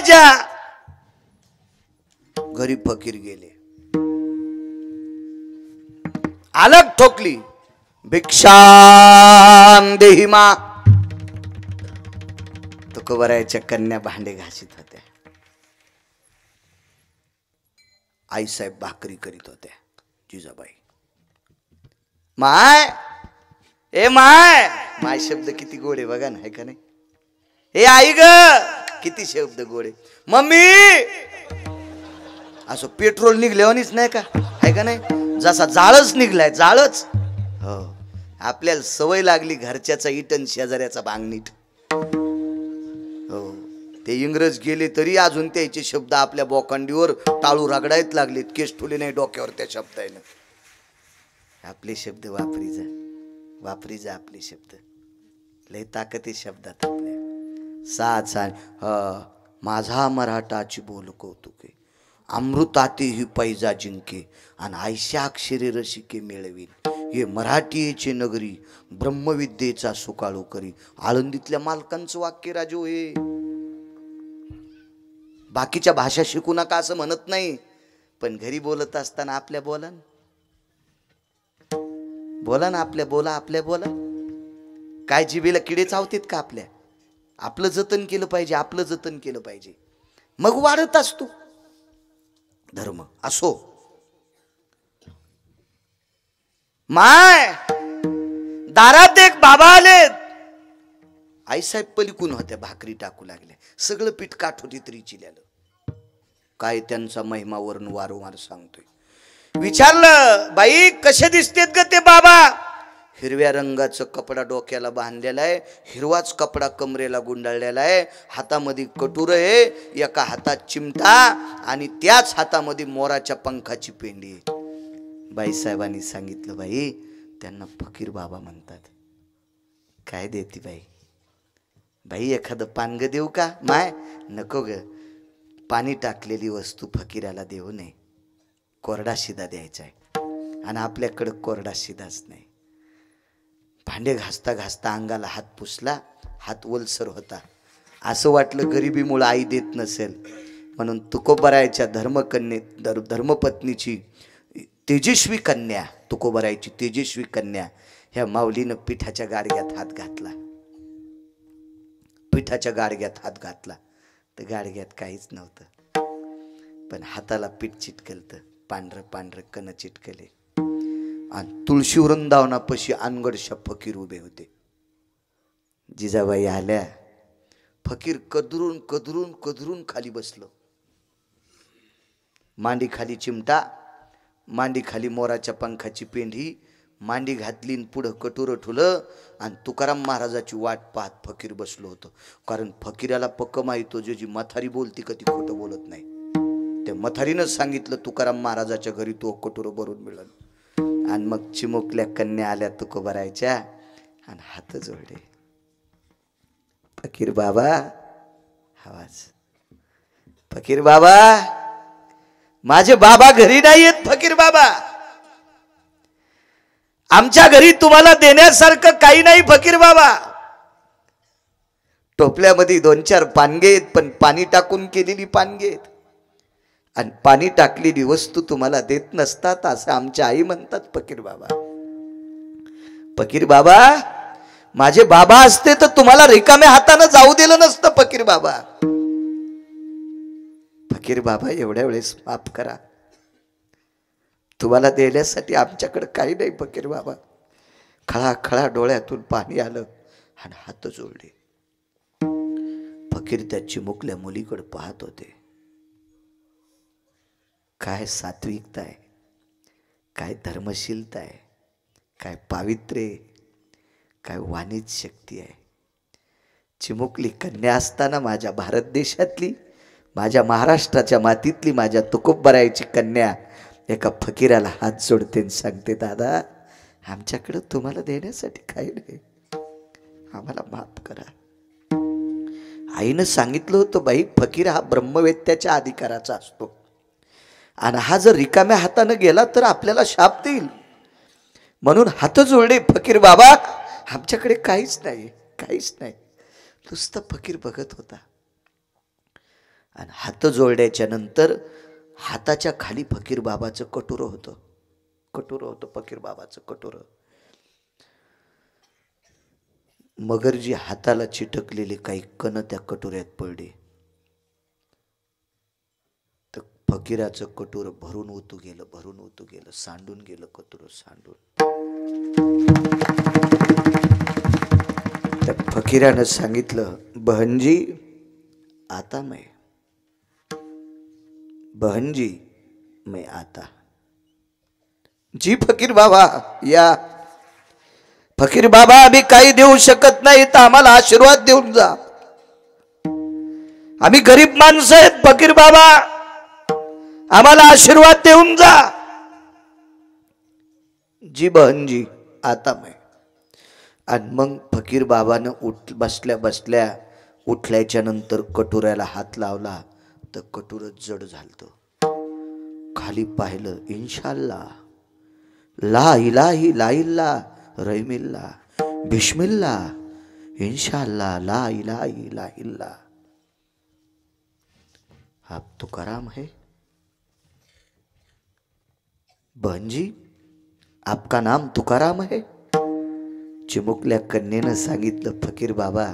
व्हायच्या. घरी फकीर गेले, अलग ठोकली, भिक्षां देहि मा. तुकोबारायच्या कन्या भांडे घासीत होत्या. आईसाहेब भाकरी करीत होत्या. जिजाबाई, माय ए माय. माय शब्द किती गोड आहे बघा ना, आहे का नाही? हे आई ग, किती शब्द गोड आहे. मम्मी, असं पेट्रोल निघल्यावानीच नाही का, आहे का नाही? जसा जाळच निघलाय, जाळच. हो, आपल्याला सवय लागली घरच्याचा इटन शेजाऱ्याचा बांगनीट. हो, ते इंग्रज गेले तरी अजून त्याचे शब्द आपल्या बोकांडीवर टाळू रगडायत लागलेत. केस ठुले नाही डोक्यावर त्या शब्दाने. आपले शब्द वापरी जा, वापरी जा आपले शब्द. लय ताकद आहे शब्दात आपल्या. माझा मराठाची बोल कौतुके, अमृताती ही पैजा जिंके, आणि आयशा अक्षरे रसिके मिळवीन. हे मराठीचे नगरी, ब्रह्मविद्येचा सुकाळू करी. आळंदीतल्या मालकांचं वाक्य राजू हे. बाकीच्या भाषा शिकू नका असं म्हणत नाही, पण घरी बोलत असताना आपल्या बोला ना, बोला ना, आपल्या बोला, आपल्या बोला. काय जिभेला किडे चावतात का आपल्या? आपलं जतन केलं पाहिजे, आपलं जतन केलं पाहिजे, मग वाढत असतो धर्म. असो. माय, दारात एक बाबा आलेत. आईसाहेब पलिकून होत्या, भाकरी टाकू लागल्या. सगळं पीठ काठ होती तरी चिल्यालं. काय त्यांचा महिमा वरून वारंवार सांगतोय. विचारलं, बाई कसे दिसतेत ग ते बाबा? हिरव्या रंगाचं कपडा डोक्याला बांधलेला आहे, हिरवाच कपडा कमरेला गुंडाळलेला आहे, हातामध्ये कटूर आहे, एका हातात चिमटा आणि त्याच हातामध्ये मोराच्या पंखाची पेंडी आहे. बाईसाहेबांनी सांगितलं, बाई त्यांना फकीर बाबा म्हणतात. काय देते बाई? बाई एखादं पानग देऊ का? माय नको ग, पाणी टाकलेली वस्तू फकीराला देऊ नये, कोरडा शिदा द्यायचा आहे, आणि आपल्याकडं कोरडा शिदाच नाही. भांडे घासता घासता अंगाला हात पुसला, हात ओलसर होता. असं वाटलं गरिबीमुळे आई देत नसेल, म्हणून तुकोबारायच्या धर्मपत्नीची तेजस्वी कन्या, तुकोबारायची तेजस्वी कन्या, ह्या माऊलीनं पिठाच्या गाडग्यात हात घातला. पिठाच्या गाडग्यात हात घातला तर गाडग्यात काहीच नव्हतं, पण हाताला पीठ चिटकलतं, पांढरं पांढरं कण चिटकले. आणि तुळशी वृंदावनापाशी अनगडशा फकीर उभे होते. जिजाबाई आल्या, फकीर कदरून कदरून कदरून खाली बसलो. मांडी खाली चिमटा, मांडी खाली मोराच्या पंखाची पेंढी, मांडी घातली, पुढं कटोरं ठुलं, आणि तुकाराम महाराजाची वाट पाहत फकीर बसलो होतो. कारण फकीराला पक्क माहितो, जी मथारी बोलती का ती खोटं बोलत नाही. त्या मथारीनं सांगितलं तुकाराम महाराजाच्या घरी तो कटोरं भरून मिळालं. आणि मग चिमुकल्या कन्या आल्या तुकोबारायच्या आणि हात जोडले. फकीर बाबा, आवाज, फकीर बाबा, माझे बाबा घरी नाही आहेत. फकीर बाबा, आमच्या घरी तुम्हाला देण्यासारखं काही नाही. फकीर बाबा, टोपल्यामध्ये 2-4 पानगे आहेत, पण पाणी टाकून केलेली पानगे आहेत, आणि पाणी टाकलेली वस्तू तुम्हाला देत नसतात असं आमच्या आई म्हणतात. फकीर बाबा, फकीर बाबा, माझे बाबा असते तर तुम्हाला रिकाम्या हाताने जाऊ दिलं नसतं. फकीर बाबा, फकीर बाबा, एवढ्या वेळेस माफ करा, तुम्हाला देण्यासाठी आमच्याकडे काही नाही. फकीर बाबा, खळा खळा डोळ्यातून पाणी आलं आणि हात जोडले. फकीर त्या चिमुकल्या मुलीकडे पाहत होते. काय सात्विकता आहे, काय धर्मशीलता आहे, काय पावित्र्य, काय वाणिज्य शक्ती आहे. चिमुकली कन्या असताना माझ्या भारत देशातली, माझ्या महाराष्ट्राच्या मातीतली माझ्या तुकोबारायची कन्या एका फकीराला हात जोडते, सांगते, दादा आमच्याकडे तुम्हाला देण्यासाठी काही नाही, आम्हाला माफ करा. आईनं सांगितलं होतं, बाई फकीर हा ब्रह्मवेत्याच्या अधिकाराचा असतो, आणि हा जर रिकाम्या हाताने गेला तर आपल्याला शाप देईल, म्हणून हात जोडले. फकीर बाबा, आमच्याकडे काहीच नाही, काहीच नाही. नुसतं फकीर बघत होता. आणि हात जोडल्याच्या नंतर हाताच्या खाली फकीर बाबाचं कटोर होतं. फकीर बाबाचं कटोर. मगरजी हाताला चिटकलेले काही कण त्या कटोऱ्यात पडले. तर फकीराचं कटोर भरून ओतू गेलं, सांडून गेलं कटोर, सांडून. त्या फकीरानं सांगितलं, बहनजी आता मैं आता. जी फकीर बाबा या. फकीर बाबा आम्ही काही देऊ शकत नाही, तर आम्हाला आशीर्वाद देऊन जा. आम्ही गरीब माणसं आहेत फकीर बाबा, आम्हाला आशीर्वाद देऊन जा. जी बहनजी आता मैं. आणि मग फकीर बाबानं बसल्या उठल्याच्या नंतर कटोऱ्याला हात लावला तर कटोरं जड झालं. खाली पाहिलं, इन्शाल्लाह ला इलाही ला इल्ला रहीमिल्ला बिस्मिल्लाह इंशाअल्लाह ला इलाही ला इल्ला. आप तुकाराम है बहन जी, आपका नाम तुकाराम है. चिमुकल्या कन्येनं सांगितलं, फकीर बाबा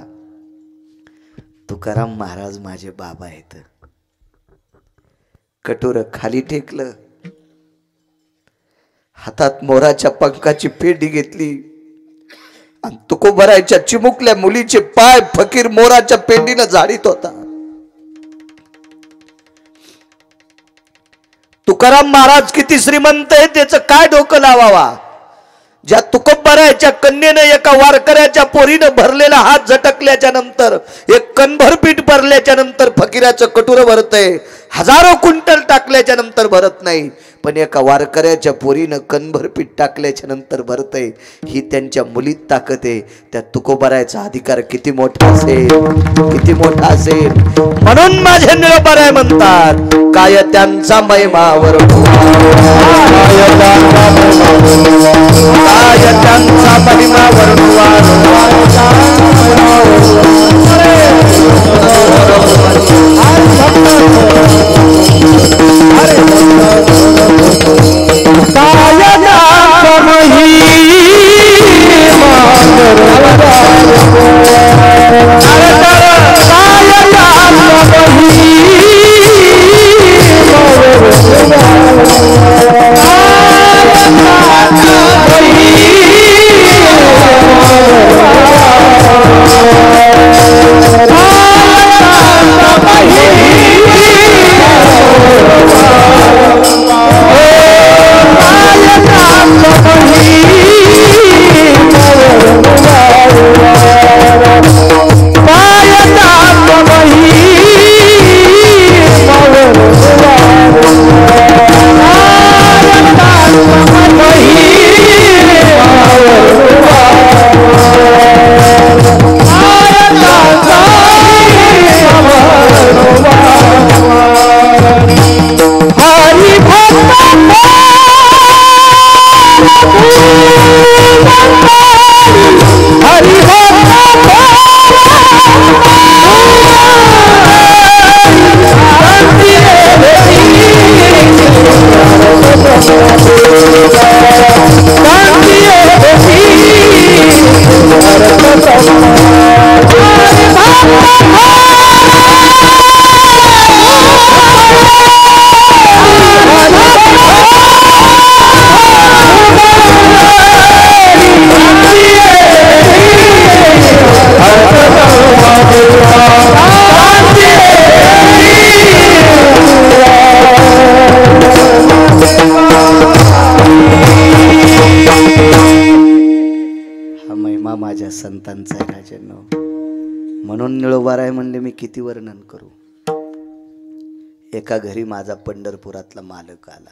तुकाराम महाराज माझे बाबा आहेत. कटोर खाली टेकलं, हातात मोराच्या पंखाची पेंडी घेतली आणि तुकोबरायच्या चिमुकल्या मुलीचे पाय फकीर मोराच्या पेंडीनं झाडीत होता. तुकाराम महाराज किती श्रीमंत आहे त्याचं काय डोकं लावावा. ज्या तुकोबरायच्या कन्येनं एका वारकऱ्याच्या पोरीनं भरलेला हात झटकल्याच्या नंतर, एक कणभर पीठ भरल्याच्या नंतर फकीराचं कटोरं भरतंय. हजारो क्विंटल टाकल्याच्या नंतर भरत नाही, पण एका वारकऱ्याच्या पोरीनं कणभर पीठ टाकल्याच्या नंतर भरतंय. ही त्यांच्या मुलीत ताकद आहे. त्या तुकोबरायचा अधिकार किती मोठा असेल. म्हणून माझे निळोबराय म्हणतात, काय त्यांचा महिमावर माझ्या संतांचा आहे राजांनो. म्हणून निळोबाराय म्हणले, मी किती वर्णन करू. एका घरी माझा पंढरपुरातला मालक आला.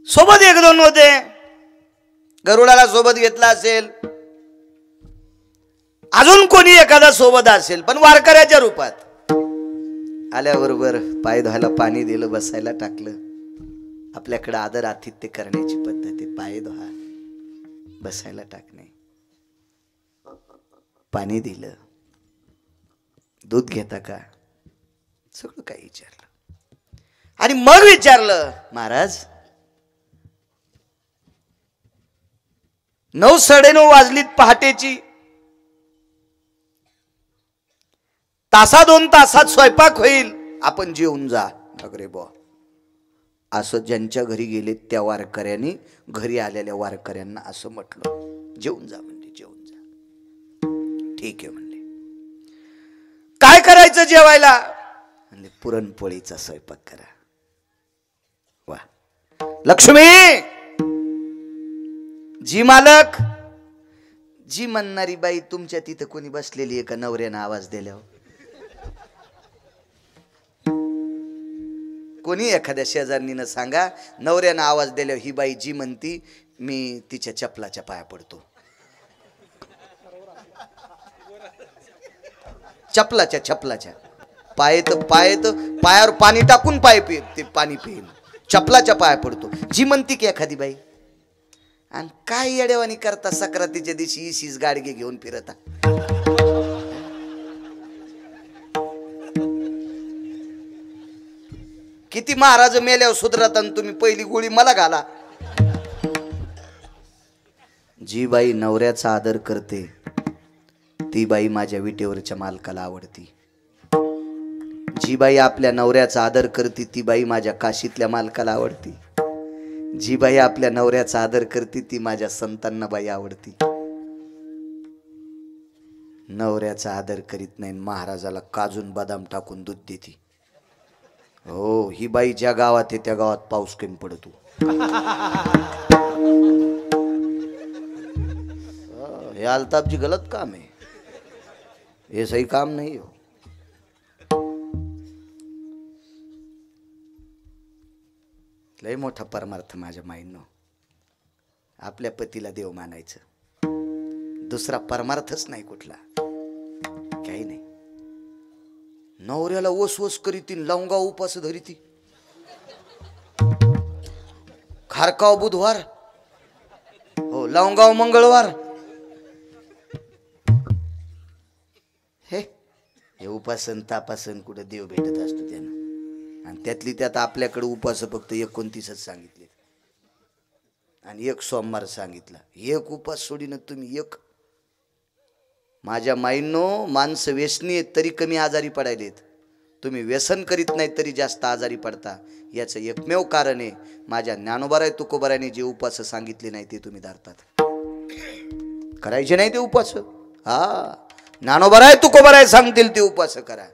सोबत एक दोन होते, गरुडाला सोबत घेतला असेल, अजून कोणी एखादा सोबत असेल, पण वारकऱ्याच्या रूपात आल्याबरोबर पाय धुवायला पाणी दिलं, बसायला टाकलं. आपल्याकडे आदर आतिथ्य करण्याची पद्धत आहे. पाय धुवा, बसायला टाकणे. पाणी दिलं, दूध घेता का, सगळं काही विचारलं. आणि मग विचारलं, महाराज 9:30 वाजलीत पहाटेची, तासा 2 तासात स्वयंपाक होईल, आपण जेवून जा. अरे बा, असं ज्यांच्या घरी गेले त्या वारकऱ्यांनी घरी आलेल्या वारकऱ्यांना असं म्हटलं, जेवून जा म्हणजे जेवून जा. ठीक आहे म्हणले. काय करायचं जेवायला म्हणले, पुरणपोळीचा स्वयंपाक करा. वा, लक्ष्मी जी मालक, जी म्हणणारी बाई तुमच्या तिथं कोणी बसलेली आहे का नवऱ्यानं आवाज दिल्यावर? कोणी एखाद्या शेजारणीनं सांगा, नवऱ्यानं आवाज दिल्यावर ही बाई जी म्हणती, मी तिच्या चपलाच्या पाया पडतो. चपलाच्या पायावर पाणी टाकून ते पाणी पिईल, चपलाच्या पाया पडतो, जी म्हणती की एखादी बाई. आणि काय येडेवानी करता, सक्रातीच्या दिवशी इशीच गाडगे घेऊन फिरता. किती महाराज मेल्यावर सुधरत आणि तुम्ही पहिली गोळी मला घाला. जी बाई नवऱ्याचा आदर करते ती बाई माझ्या विटेवरच्या मालकाला आवडती. जी बाई आपल्या नवऱ्याचा आदर करते ती बाई माझ्या काशीतल्या मालकाला आवडती. जी बाई आपल्या नवऱ्याचा आदर करते ती माझ्या संतांना बाई आवडती. नवऱ्याचा आदर करीत नाही, महाराजाला काजून बदाम टाकून दूध देते. हो, ही बाई ज्या गावात आहे त्या गावात पाऊस कमी पडतो. हे अल्ताफजी गलत काम है, ये सही काम नहीं हो. लय मोठा परमार्थ माझ्या माईंनो, आपल्या पतीला देव मानायचं, दुसरा परमार्थच नाही कुठला, काही नाही. नवऱ्याला ओस करीती, लवंगा उपास धरीती, खारकाव बुधवार, हो लवंगाव मंगळवार. हे उपासन तापासन कुठं देव भेटत असतो त्यानं. आणि त्यातली त्यात आपल्याकडे उपास फक्त 29च सांगितले आणि 1 सोमवार सांगितला. 1 उपास सोडीनं तुम्ही 1. माझ्या माईंनो, माणसं व्यसनी आहेत तरी कमी आजारी पडायलेत, तुम्ही व्यसन करीत नाही तरी जास्त आजारी पडता. याचं एकमेव कारण आहे, माझ्या ज्ञानोबाराय तुकोबारायने जे उपास सांगितले नाही ते तुम्ही धरतात. करायचे नाही ते उपास. हा, ज्ञानोबाराय तुकोबाराय सांगतील ते उपास करा.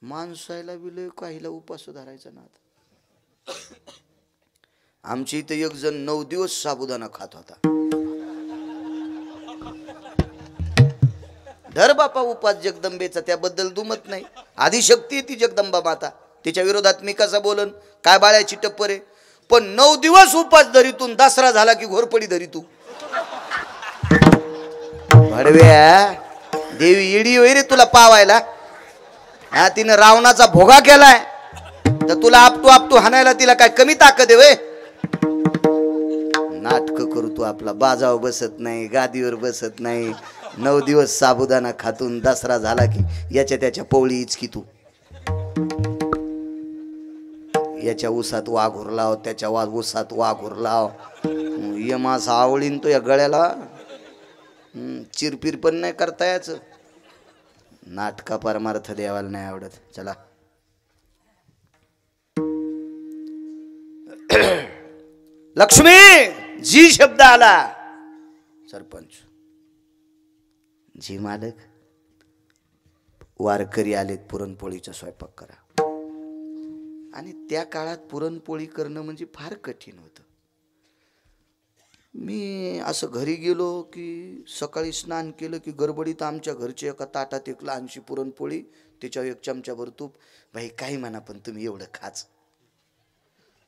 माणसाला विलय काहीला उपास धरायचा ना. आमच्या इथे एक जण 9 दिवस साबुदाणा खात होता. धर बापा उपास जगदंबेचा, त्याबद्दल दुमत नाही. आदिशक्ती ती जगदंबा माता, तिच्या विरोधात मी कसा बोलन, काय बाळ्याची टप्पर आहे. पण 9 दिवस उपास धरीतून दसरा झाला की घोरपडी धरीतू. भडव्या, देवी येडी होई रे तुला पावायला. हा, तिनं रावणाचा भोगा केलाय तर तुला आपटू हाणायला तिला काय कमी ताकद आहे वे? नाटक करू तू आपला, बाजावर बसत नाही, गादीवर बसत नाही. 9 दिवस साबुदाणा खातून दसरा झाला की याच्या त्याच्या पवळी इचकी तू. याच्या उसात वाघोर लाव, त्याच्या उसात वाघोर लाव. यमास आवळीन तो या गळ्याला, चिरपीर पण नाही करता याचं. नाटका परमार्थ देवाला नाही आवडत. चला लक्ष्मी जी शब्द आला, सरपंच जी मालक, वारकरी आलेत, पुरणपोळीचा स्वयंपाक करा. आणि त्या काळात पुरणपोळी करणं म्हणजे फार कठीण होतं. मी असं घरी गेलो की सकाळी स्नान केलं की गडबडीत आमच्या घरच्या एका ताटात 1 लहानशी पुरणपोळी, त्याच्यावर 1 चमचाभर तूप. भाई काही म्हणा पण तुम्ही एवढं खाच.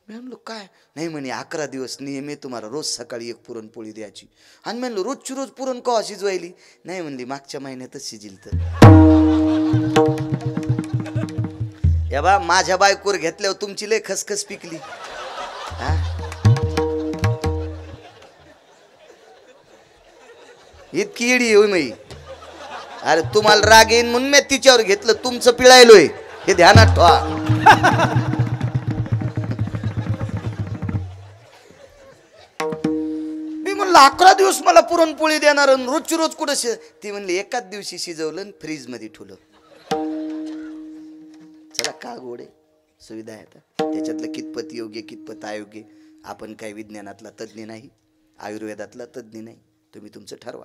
मी म्हणलो काय? नाही म्हणे 11 दिवस नियम आहे तुम्हाला, रोज सकाळी 1 पुरणपोळी द्यायची. आणि म्हणलो रोजची रोज पुरण कवा शिजवायली? नाही म्हणली मागच्या महिन्यातच शिजिल. तर या बा, माझ्या बायकोर घेतल्यावर तुमची लय खसखस पिकली. इतकी येडी होय मी. अरे तुम्हाला राग येईन म्हणून मी तिच्यावर घेतलं, तुमचं पिळायलोय हे ध्यानात ठेवा. मी म्हणलं 11 दिवस मला पुरणपोळी देणार, रोजची रोज कुठं ती म्हणली एकाच दिवशी शिजवलं फ्रीज मध्ये ठेवलं. चला का गोडे सुविधा आहेत, त्याच्यातलं कितपत योग्य कितपत अयोग्य आपण काही विज्ञानातला तज्ज्ञ नाही, आयुर्वेदातला तज्ज्ञ नाही, तुम्ही तुमचं ठरवा.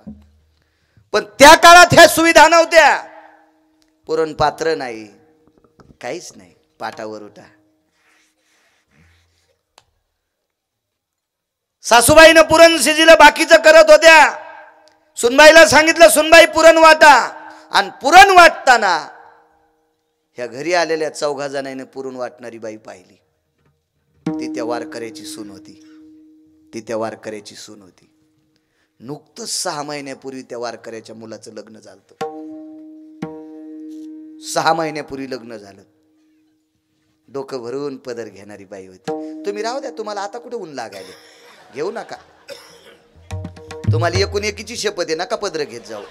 पण त्या काळात ह्या सुविधा नव्हत्या. पुरण पात्र नाही, काहीच नाही, पाटावर उठा. सासूबाईनं पुरण शिजिलं, बाकीचं करत होत्या. सुनबाईला सांगितलं सुनबाई पुरण वाटा, आणि पुरण वाटताना ह्या घरी आलेल्या 4 जणांनी पुरण वाटणारी बाई पाहिली. ती त्या वारकऱ्याची सून होती. ती त्या वारकऱ्याची सून होती. नुकतंच 6 महिन्यापूर्वी त्या वारकऱ्याच्या मुलाचं लग्न झालं. 6 महिन्यापूर्वी लग्न झालं. डोकं भरून पदर घेणारी बाई होती. तुम्ही राहू द्या, तुम्हाला आता कुठे ऊन लागायले, घेऊ नका. तुम्हाला एकूण एकीची शपथ आहे, नका पदर घेत जाऊ.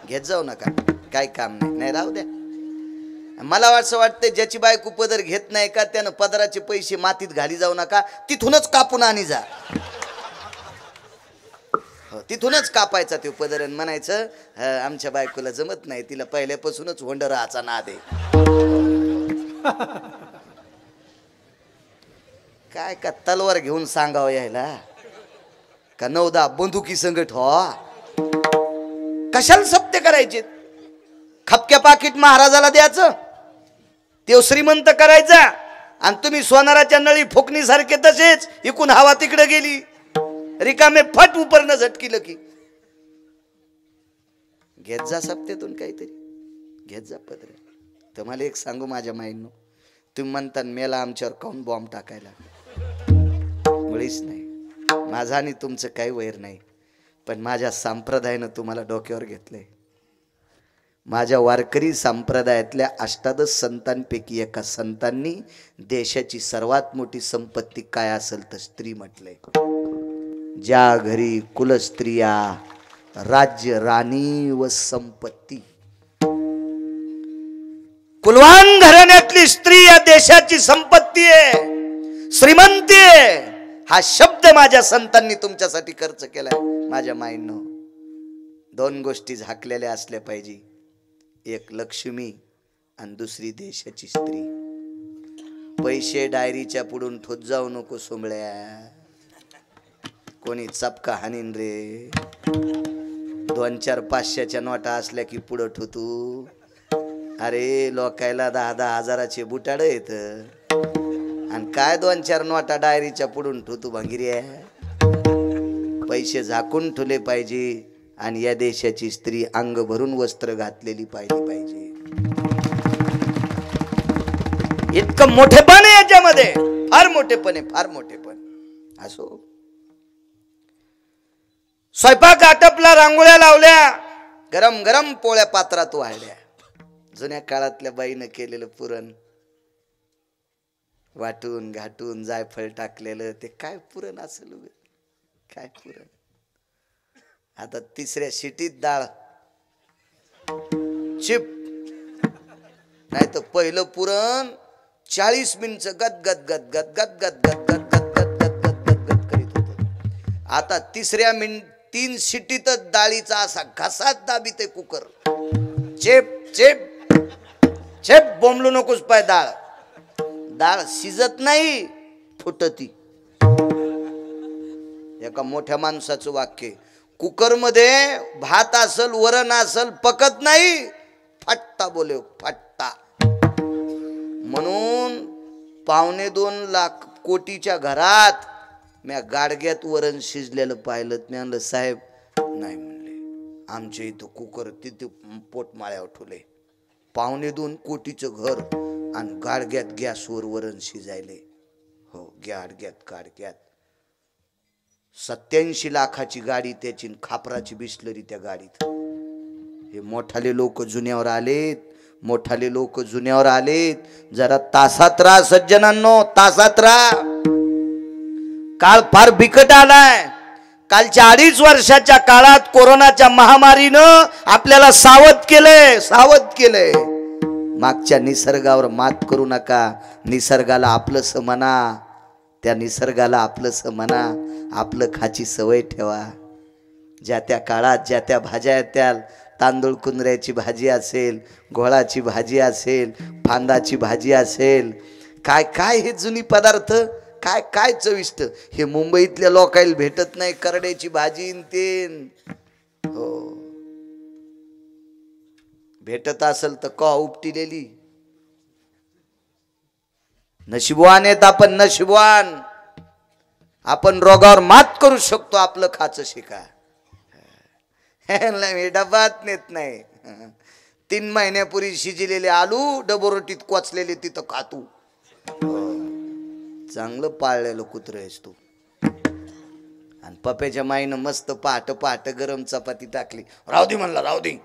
घेत जाऊ नका, काय काम नाही. नाही राहू द्या. मला असं वाटतं ज्याची बायको पदर घेत नाही का त्यानं पदराचे पैसे मातीत घाली जाऊ नका, तिथूनच कापून आणि जा. तिथूनच कापायचा ते पदर आणि म्हणायचं आमच्या बायकोला जमत नाही, तिला पहिल्यापासूनच होंडराचा नाद आहे. काय का तलवार घेऊन सांगावं यायला का 9-10 बंदुकी संगत हो. कशाला सप्ते करायचे? खपक्या पाकिट महाराजाला द्यायचं, ते श्रीमंत करायचा, आणि तुम्ही सोनाराच्या नळी फुकणी सारखे तसेच इकून हवा तिकडे गेली, रिकामे फट उपरनं झटकिलं की. घेत जा सप्त्यातून काहीतरी, घेत जा पदर. तुम्हाला एक सांगू माझ्या माईंनो, तुम्ही म्हणता मेला आमच्यावर काऊन बॉम्ब टाकायला, मुळीच नाही. माझा आणि तुमचं काही वैर नाही, पण माझ्या संप्रदायानं तुम्हाला डोक्यावर घेतलंय. माझ्या वारकरी संप्रदायातल्या 18 संतांपैकी एका संतांनी देशाची सर्वात मोठी संपत्ती काय असेल तर स्त्री म्हटलंय. ज्या घरी कुलस्त्रिया राज्य राणी व संपत्ती. कुलवान घराण्यातली स्त्री या देशाची संपत्ती आहे, श्रीमंती आहे. हा शब्द माझ्या संतांनी तुमच्यासाठी खर्च केलाय. माझ्या माईंनो, 2 गोष्टी झाकलेल्या असल्या पाहिजे, एक लक्ष्मी आणि दुसरी देशाची स्त्री. पैसे डायरीच्या पुढून ठोत जाऊ नको सोमळ्या, कोणी चपका हानीन रे. 2-4 500च्या नोटा असल्या की पुढं ठोतू. अरे लोकायला 10-10 हजाराचे बुटाड येत, आणि काय 2-4 नोटा डायरीच्या पुढून ठोतू भांगिऱ्या. पैसे झाकून ठेवले पाहिजे, आणि या देशाची स्त्री अंग भरून वस्त्र घातलेली पाहिजे. इतकं मोठेपण आहे याच्यामध्ये, फार मोठेपण आहे, फार मोठेपण. असो, स्वयंपाक आटपला, रांगोळ्या लावल्या, गरम गरम पोळ्या पात्रात वाढल्या. जुन्या काळातल्या बाईनं केलेलं पुरण, वाटून घाटून जायफळ टाकलेलं, ते काय पुरण असेल, काय पुरण. आता 3ऱ्या शिटीत डाळ चिप, नाही तर पहिलं पुरण 40 मिनिट गदगद गदगद गदगद गदगद गदगद गदगद गदगद करीत होतं. आता 3 शिटीतच डाळीचा असा घसात दाबीत आहे कुकर. चेप चेप चेप, बोंबलू नकोस पाय. डाळ शिजत नाही, फुटती. एका मोठ्या माणसाचं वाक्य, कुकर मध्ये भात असल वरण असल पकत नाही, फट्टा बोले फट्टा. म्हणून 2.25 लाख कोटीच्या घरात म्या गाडग्यात वरण शिजलेलं पाहिलं. मी म्हणलं साहेब नाही, म्हणले आमच्या इथं कुकर तिथे पोटमाळ्यावर ठेवले. 2.25 कोटीचं घर आणि गाडग्यात गॅसवर वरण शिजायले. हो, गाडग्यात 87 लाखाची गाडी त्याची, खापराची बिस्लरी त्या गाडीत. हे मोठाले लोक जुन्यावर आलेत, मोठाले लोक जुन्यावर आलेत. जरा तासात राहा सज्जनांनो, तासात राहा. काळ फार बिकट आलाय. कालच्या 2.5 वर्षाच्या काळात कोरोनाच्या महामारीनं आपल्याला सावध केलंय. मागच्या निसर्गावर मात करू नका. निसर्गाला आपलंसं म्हणा. त्या निसर्गाला आपलंसं म्हणा. आपलं खाची सवय ठेवा. ज्या त्या काळात ज्या त्या भाज्या येत्याल, तांदूळ कुंदऱ्याची भाजी असेल, घोळाची भाजी असेल, फांदाची भाजी असेल, काय काय हे जुनी पदार्थ, काय काय चविष्ट. हे मुंबईतल्या लोकांना भेटत नाही. करड्याची भाजी तेन. हो, भेटत असेल तर का उपटिलेली. नशिबवान आहेत आपण, नशिबवान. आपण रोगावर मात करू शकतो. आपलं खाचं शिका. डबात नेत नाही. 3 महिन्यापूर्वी शिजलेले आलू डबोरोटीत कोचलेले तिथं खातू. चांगलं पाळलेलं कुत्र आहेस तू. आणि पप्याच्या माईनं मस्त पहाट पहाट गरम चपाती टाकली. राहू दे म्हणला, राहू दे.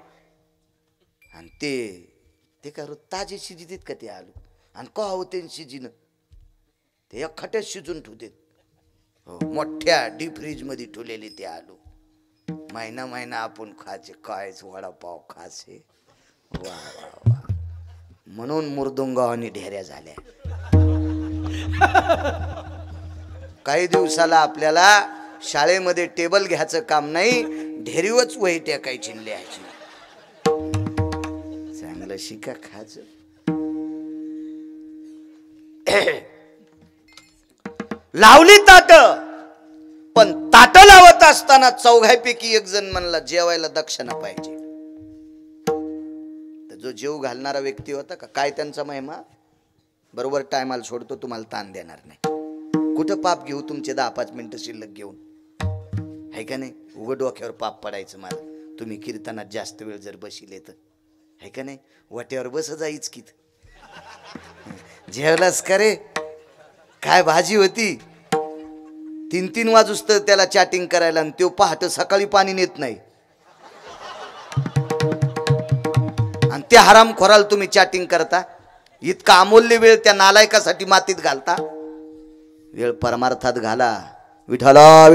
आणि ते काय ताजे शिजित का ते आलू. आणि का होते शिजीनं ते खट्यात शिजून ठेवते. मोठ्या डीप फ्रीज मध्ये ठेवलेले ते आलू. महिना आपण खायचे. कायच वडापाव खायचे. वा वा वा. म्हणून मुरदुंगाव आणि ढेऱ्या झाल्या. काही दिवसाला आपल्याला शाळेमध्ये टेबल घ्यायचं काम नाही. ढेरीवच वही टेकायची लिहायची. चांगलं शिका खायचं. लावली ताट, पण ताट लावत असताना 4घापैकी 1 जण म्हणला जेवायला दक्षिणा पाहिजे. तर जो जेव घालणारा व्यक्ती होता का काय त्यांचा महिमा. बरोबर टायमाला सोडतो, तुम्हाला ताण देणार नाही. कुठं पाप घेऊ तुमचे 10-5 मिनिटं शिल्लक घेऊन. आहे का नाही. उघड डोक्यावर पाप पडायचं मला. तुम्ही कीर्तनात जास्त वेळ जर बसिले तर. आहे का नाही. वाट्यावर बस जाईच की. जेवलास का रे. काय भाजी होती. 3-3 वाजूस तर त्याला चॅटिंग करायला. आणि तो पहाट सकाळी पाणी नेत नाही. आणि त्या हरामखोराला तुम्ही चॅटिंग करता. इतका अमूल्य वेळ त्या नालायकासाठी मातीत घालता. वेळ परमार्थात घाला. विठ्ठला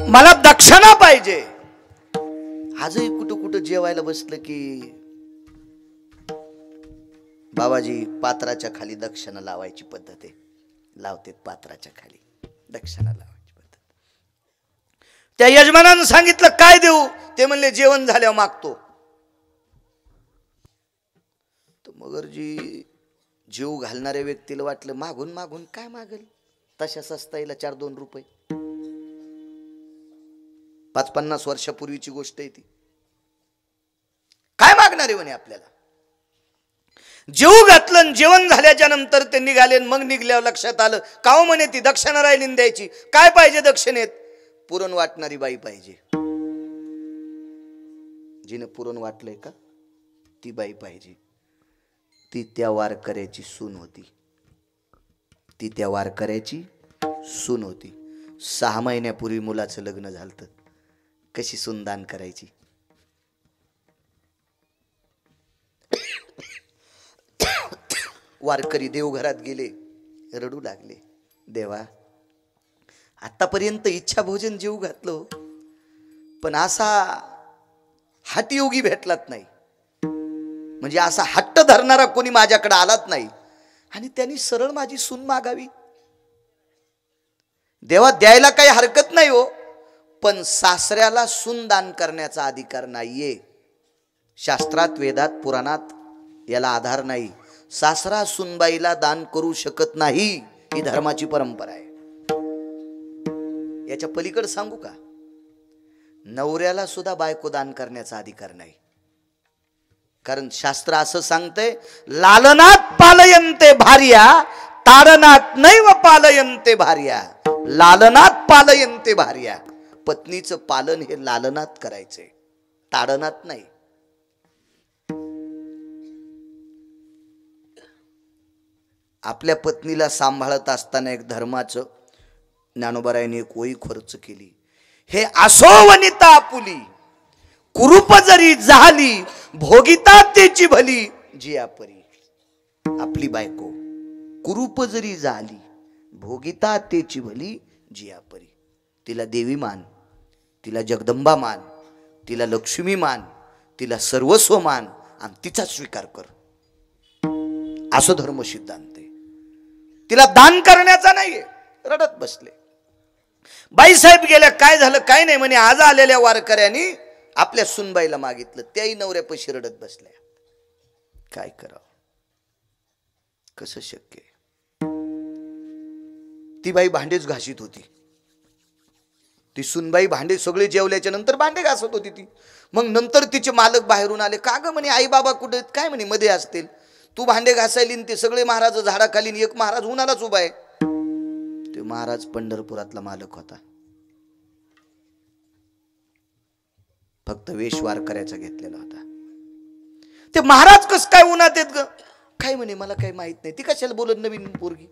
मला दक्षिणा पाहिजे. आजही कुठं कुठं जेवायला बसलं की बाबाजी पात्राच्या खाली दक्षिणा लावायची पद्धत आहे. लावते पात्राच्या खाली दक्षिणा लावायची पद्धत. त्या यजमानानं सांगितलं काय देऊ. ते म्हणले जेवण झाल्यावर मागतो. तर मगरजी जीव घालणाऱ्या व्यक्तीला वाटलं मागून मागून काय मागेल. तशा सस्ताईला 4-2 रुपये. 50 वर्षापूर्वीची गोष्ट आहे ती. काय मागणार आहे म्हणे आपल्याला. जेवू घातलं. जेवण झाल्याच्या नंतर ते निघाले. मग निघल्यावर लक्षात आलं का हो म्हणे ती दक्षिणा राहिली द्यायची. काय पाहिजे दक्षिणेत. पुरण वाटणारी बाई पाहिजे. जिने पुरण वाटलंय का ती बाई पाहिजे. ती त्या वारकऱ्याची सून होती. ती त्या वारकऱ्याची सून होती. 6 महिन्यापूर्वी मुलाचं लग्न झालं. कशी सून दान करायची. वारकरी देवघरात गेले. रडू लागले. देवा आतापर्यंत इच्छा भोजन जेवू घातलं, पण असा हटयोगी भेटलात नाही. म्हणजे असा हट्ट धरणारा कोणी माझ्याकडे आलात नाही. आणि त्यांनी सरळ माझी सून मागावी. देवा द्यायला काही हरकत नाही हो, पण सासऱ्याला सून दान करण्याचा अधिकार नाहीये. शास्त्रात वेदात पुराणात याला आधार नाही. सासरा सुनबाईला दान करू शकत नाही. ही धर्माची परंपरा आहे. याच्या पलीकडे सांगू का. नवऱ्याला सुद्धा बायको दान करण्याचा अधिकार नाही. कारण शास्त्र असं सांगतंय लालनात पालयन्ते भार्या ताडनात नैव पालयन्ते भार्या. लालनात पालयन्ते भार्या. पत्नीचं पालन हे लालनात करायचंय, ताडनात नाही. आपल्या पत्नीला सांभाळत असताना एक धर्माचं ज्ञानोबारायांनी एक ओळी खर्च केली. हे असो वनिता आपुली कुरूप जरी झाली भोगिता तेची भली जिया परी. आपली बायको कुरूप जरी झाली भोगिता तेची भली जिया परी. तिला देवी मान, तिला जगदंबा मान, तिला लक्ष्मी मान, तिला सर्वस्व मान आणि तिचा स्वीकार कर, असं धर्म सिद्धांत आहे. तिला दान करण्याचा नाहीये. रडत बसले. बाईसाहेब गेल्या. काय झालं काय नाही म्हणे. आज आलेल्या वारकऱ्यांनी आपल्या सुनबाईला मागितलं. त्याही नवऱ्यापाशी रडत बसल्या. काय करावं, कसं शक्य. ती बाई भांडेच घासीत होती. ती सुनबाई भांडे सगळे जेवल्याच्या नंतर भांडे घासत होती ती. मग नंतर तिचे मालक बाहेरून आले. का ग म्हणे आई बाबा कुठे. काय म्हणे मध्ये असतील. तू भांडे घासायली ते सगळे महाराज झाडाखाली, एक महाराज उन्हालाच उभा आहे. ते महाराज पंढरपुरातला मालक होता. फक्त वेश वारकऱ्याचा घेतलेला होता. ते महाराज कस काय उन्हात येत ग. काय म्हणे मला काही माहित नाही. ती कशाला बोलत नवीन पोरगी.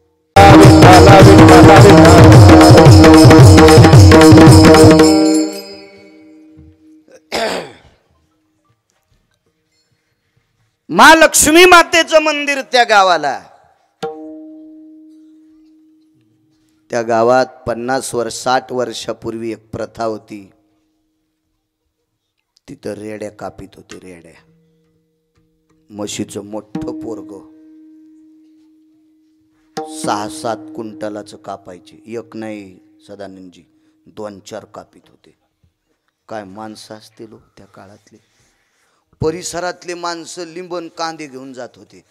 महालक्ष्मी मातेचं मंदिर त्या गावाला. त्या गावात 50-60 वर्षापूर्वी एक प्रथा होती. तिथं रेड्या कापित होते. रेड्या. म्हशीचं मोठं पोरग 6-7 क्विंटलाचं कापायचे. एक नाही सदानंदजी, 2-4 कापित होते. काय माणसं असते लोक त्या काळातले. परिसरातले माणसं लिंबन कांदे घेऊन जात होते.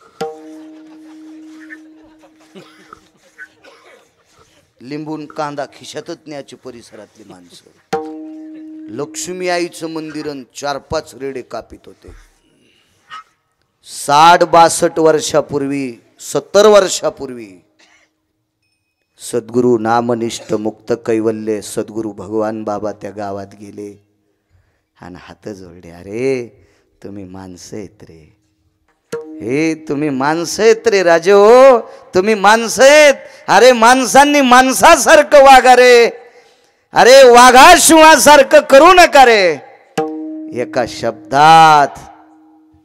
लिंबून कांदा खिशातच न्यायचे परिसरातली माणसं. लक्ष्मी आईचं मंदिरन 4-5 रेडे कापित होते. 60-62 वर्षापूर्वी, 70 वर्षापूर्वी सद्गुरु नामनिष्ठ मुक्त कैवल्य सद्गुरु भगवान बाबा त्या गावात गेले आणि हात जोडले. अरे तुम्ही माणसं आहेत रे. हे तुम्ही माणसं आहेत रे राजे. हो तुम्ही माणसं आहेत. अरे माणसांनी माणसासारखं वागा रे. अरे वाघाशिवासारखं करू नका रे. एका शब्दात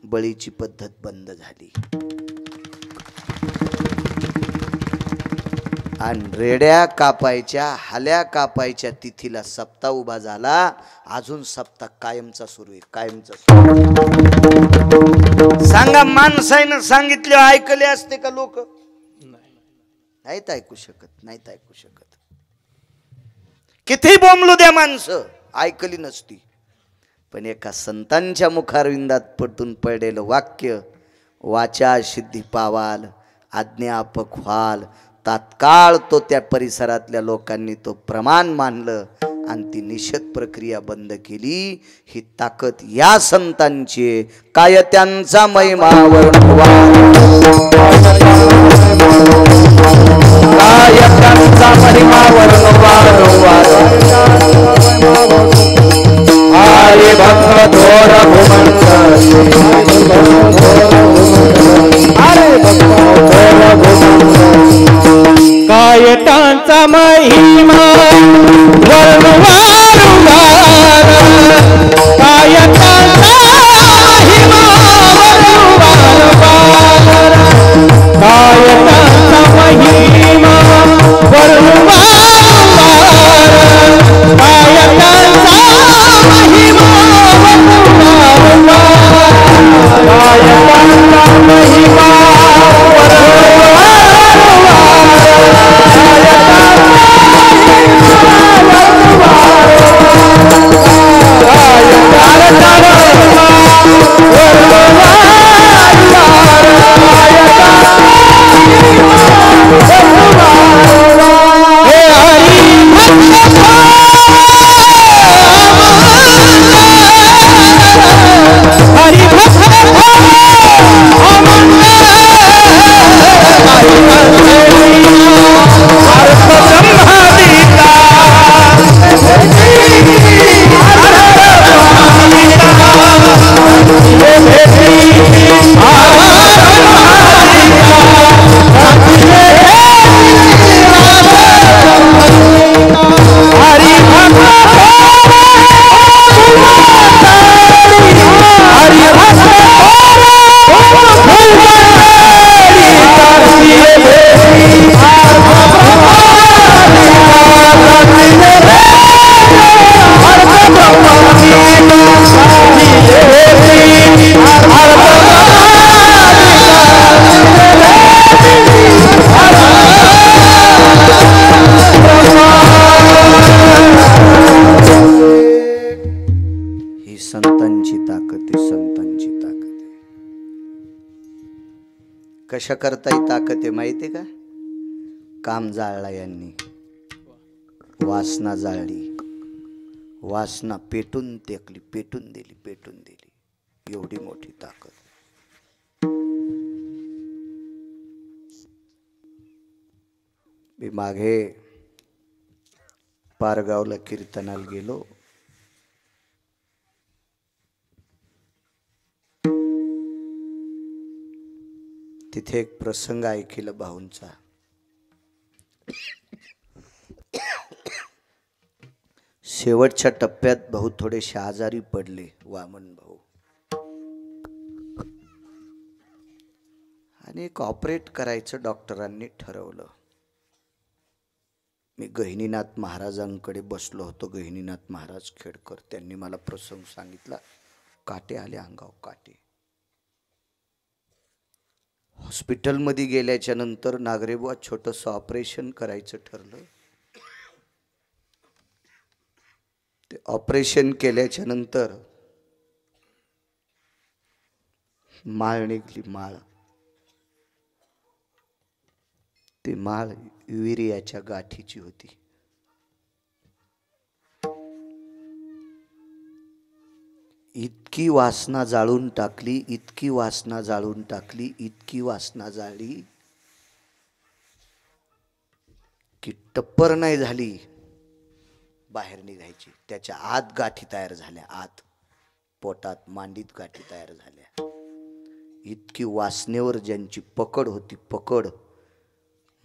बळीची पद्धत बंद झाली. आणि रेड्या कापायच्या, हाल्या कापायच्या तिथीला सप्ताह उभा झाला. अजून सप्ताह कायमचा सुरू आहे. कायमचा सांगा. माणसाईनं सांगितले ऐकले असते का लोक. नाहीत ऐकू शकत. नाहीत ऐकू शकत. किती बोंबलू द्या माणसं ऐकली नसती. पण एका संतांच्या मुखारविंदात पटून पडलेलं वाक्य वाचा सिद्धी पावाल आज्ञापक व्हाल. तात्काळ तो त्या परिसरातल्या लोकांनी तो प्रमाण मानलं आणि ती निषेध प्रक्रिया बंद केली. ही ताकद या संतांची. काय त्यांचा महिमा वर्णवा. काय त्यांचा महिमा वर्णवा. हरे भक्त थोर भूमंत. हरे भक्त थोर भूमंत. काय त्यांचा महिमा वर्णवारुवार. काय त्यांचा महिमा वर्णवारुवार. काय त्यांचा महिमा वर्णवारुवार. कशा करता ही ताकद आहे माहिती का? काम जाळला यांनी, वासना जाळली, वासना पेटून टेकली, पेटून दिली, पेटून दिली. एवढी मोठी ताकद. मी मागे पारगावला कीर्तनाला गेलो. तिथे एक प्रसंग ऐकला भाऊंचा. शेवटच्या टप्प्यात भाऊ थोडेसे आजारी पडले, वामन भाऊ, आणि एक ऑपरेट करायचं डॉक्टरांनी ठरवलं. मी गहिनीनाथ महाराजांकडे बसलो होतो. गहिनीनाथ महाराज खेडकर, त्यांनी मला प्रसंग सांगितला. काटे आले अंगावर, काटे. हॉस्पिटलमध्ये गेल्याच्या नंतर नागरेबुवा छोटंसं ऑपरेशन करायचं ठरलं. ते ऑपरेशन केल्याच्या नंतर माळ निघली, माळ. ती माळ युरियाच्या गाठीची होती. इतकी वासना जाळून टाकली, इतकी वासना जाळून टाकली, इतकी वासना जाळली की टप्पर नाही झाली बाहेर निघायची. त्याच्या आत गाठी तयार झाल्या, आत पोटात मांडीत गाठी तयार झाल्या. इतकी वासनेवर ज्यांची पकड होती, पकड,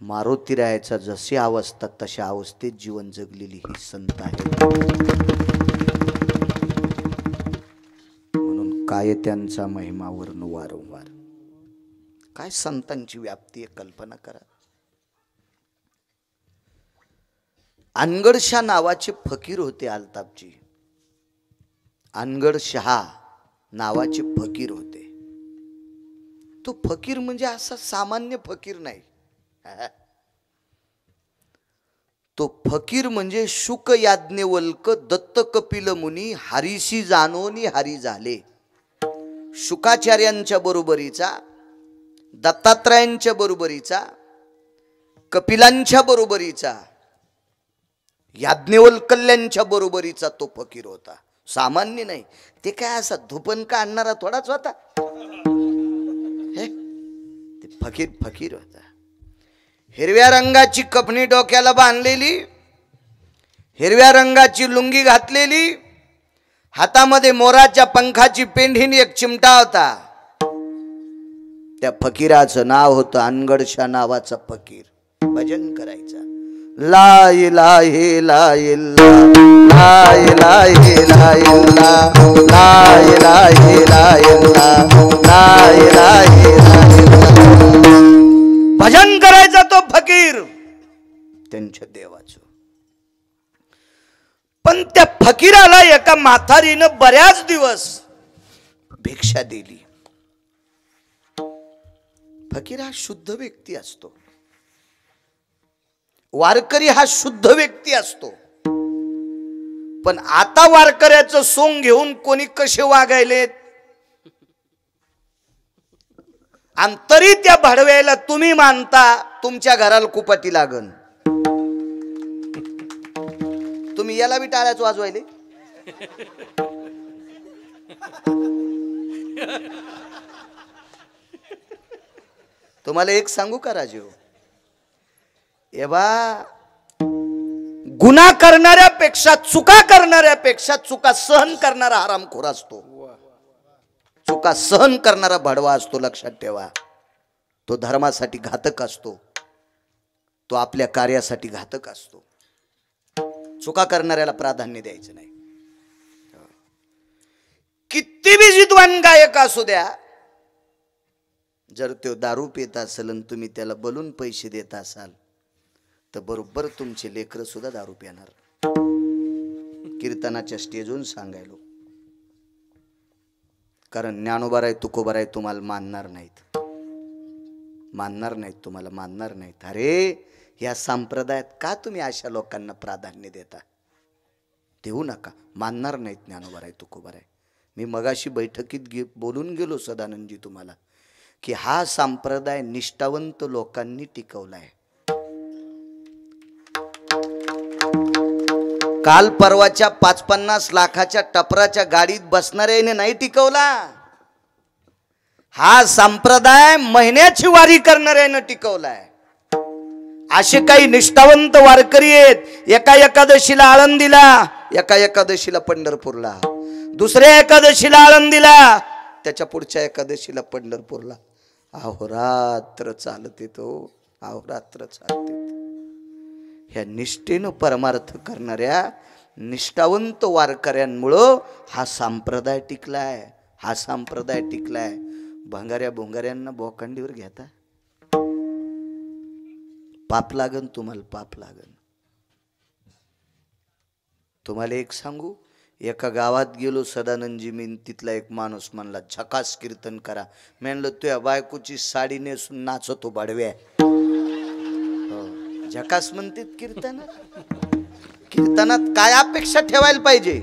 मारुती रायाचा जशी अवस्था तशा अवस्थेत जीवन जगलेली ही संत आहे. म्हणून काय त्यांचा महिमा वर्ण वारंवार. काय संतांची व्याप्ती आहे, कल्पना करा. अनगडशाह नावाचे फकीर होते आलतापजी. अनगडशाह नावाचे फकीर होते. तो फकीर म्हणजे असा सामान्य फकीर नाही. तो फकीर म्हणजे शुक याज्ञवल्क दत्त कपिल मुनी हरीशी जानोनी हरी झाले. शुकाचार्यांच्या बरोबरीचा, दत्तात्रयांच्या बरोबरीचा, कपिलांच्या बरोबरीचा, याज्ञवल्क्यांच्या बरोबरीचा तो फकीर होता. सामान्य नाही. ते काय असा धुपन का आणणारा थोडाच होता. ते फकीर फकीर होता. हिरव्या रंगाची कफनी डोक्याला बांधलेली, हिरव्या रंगाची लुंगी घातलेली, हातामध्ये मोराच्या पंखाची पेंढीने एक चिमटा होता. त्या फकीराचं नाव होतं अनगडशाह नावाचा फकीर. भजन करायचा. ला इलाहा इल्लल्लाह, ला इलाहा इल्लल्लाह, ला इलाहा इल्लल्लाह, ला इलाहा इल्लल्लाह. भजन करायचा तो फकीर त्यांच्या देवाचं. पण त्या फकीराला एका म्हातारीनं बऱ्याच दिवस भिक्षा दिली. फकीर हा शुद्ध व्यक्ती असतो, वारकरी हा शुद्ध व्यक्ती असतो. पण आता वारकऱ्याचं सोंग घेऊन कोणी कसे वागायलेत, आणि तरी त्या भडव्याला तुम्ही मानता तुमच्या घराला कुपाटी लागन. तुम्ही याला बी टाळ्याच वाजवायले. तुम्हाला एक सांगू का राजू, एव्हा गुन्हा करणाऱ्यापेक्षा, चुका करणाऱ्यापेक्षा चुका सहन करणारा हरामखोर असतो. चुका सहन करणारा भडवा असतो. लक्षात ठेवा. तो धर्मासाठी घातक असतो, तो आपल्या कार्यासाठी घातक असतो. चुका करणाऱ्याला प्राधान्य द्यायचं नाही. किती बी विद्वान गायक असू द्या, जर तो दारू पित असेल आणि तुम्ही त्याला बोलून पैसे देत असाल तर बरोबर तुमचे लेकर सुद्धा दारू पिणार. कीर्तनाच्या स्टेजवरून सांगायलो. कारण ज्ञानोबाराय तुकोबाराय तुम्हाला मानणार नाहीत, मानणार नाहीत, तुम्हाला मानणार नाहीत. अरे या संप्रदायात का तुम्ही अशा लोकांना प्राधान्य देता? देऊ नका. मानणार नाहीत ज्ञानोबाराय तुकोबाराय. मी मगाशी बैठकीत बोलून गेलो सदानंदजी तुम्हाला. की हा संप्रदाय निष्ठावंत लोकांनी टिकवलाय. काल परवाच्या 5-50 लाखाच्या टपराच्या गाडीत बसणाऱ्याने नाही टिकवला. हा संप्रदाय महिन्याची वारी करणाऱ्यानं टिकवलाय. असे काही निष्ठावंत वारकरी आहेत. एका एकादशीला आळंदीला, एका एकादशीला पंढरपूरला, दुसऱ्या एकादशीला आळंदीला, त्याच्या पुढच्या एकादशीला पंढरपूरला. अहोरात्र चालत येतो, अहोरात्र चालत येतो. ह्या निष्ठेनं परमार्थ करणाऱ्या निष्ठावंत वारकऱ्यांमुळं हा संप्रदाय टिकलाय. हा संप्रदाय टिकलाय. भंगाऱ्या भोंगाऱ्यांना बोकांडीवर घेता, पाप लागन तुम्हाला, पाप लागन. तुम्हाला एक सांगू, एका गावात गेलो सदानंदजी मी, तिथला एक माणूस म्हणला झकास कीर्तन करा. म्हणलं तुझ्या बायकोची साडी नेसून नाचतो बाडव्या. झकास म्हणते कीर्तनात काय अपेक्षा ठेवायला पाहिजे?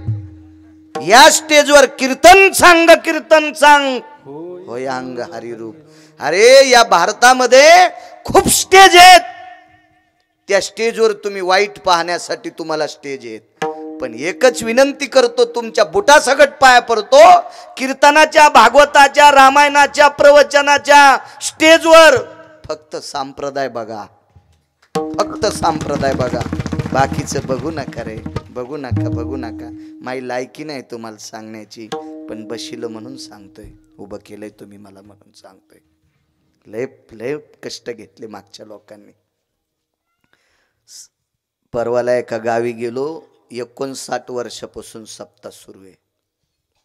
या स्टेजवर कीर्तन सांग, कीर्तन सांग, होय अंग हरिरूप. अरे या भारतामध्ये खूप स्टेज आहेत. त्या स्टेजवर तुम्ही वाईट पाहण्यासाठी तुम्हाला स्टेज आहेत. पण एकच विनंती करतो, तुमच्या बुटासकट पाया पडतो, कीर्तनाच्या, भागवताच्या, रामायणाच्या, प्रवचनाच्या स्टेजवर फक्त संप्रदाय बघा, फक्त संप्रदाय बघा. बाकीचं बघू नका रे, बघू नका, बघू नका. माझी लायकी नाही तुम्हाला सांगण्याची, पण बशिलं म्हणून सांगतोय. उभं केलंय तुम्ही मला म्हणून सांगतोय. लय लय कष्ट घेतले मागच्या लोकांनी. परवाला एका गावी गेलो, 59 वर्षापासून सप्ताह सुरू आहे.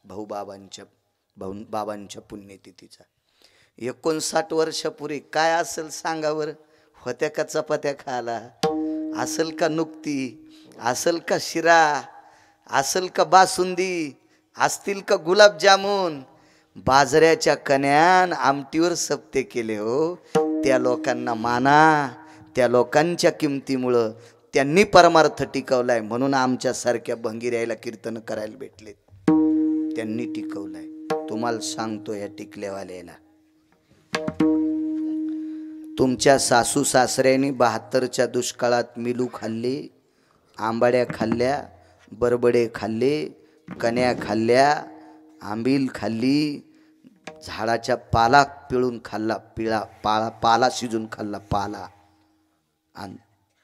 बाबांच्या पुण्यतिथीचा. 59 वर्षापूर्वी काय असेल सांगा बरं? होत्या का चपात्या खायला? असेल का नुकती? असेल का शिरा? असेल का बासुंदी? असतील का गुलाबजामुन? बाजऱ्याच्या कण्यान आमटीवर सप्ते केले हो. त्या लोकांना माना. त्या लोकांच्या किमतीमुळं त्यांनी परमार्थ टिकवलाय. म्हणून आमच्यासारख्या भंगिऱ्याला कीर्तन करायला भेटलेत. त्यांनी टिकवलाय. तुम्हाला सांगतो या टिकलेवाल्याला, तुमच्या सासू सासऱ्यांनी 72च्या दुष्काळात मिलू खाल्ले, आंबाड्या खाल्ल्या, बरबडे खाल्ले, कण्या खाल्ल्या, आंबील खाल्ली, झाडाच्या पाला पिळून खाल्ला, पाला शिजून खाल्ला, पाला. आणि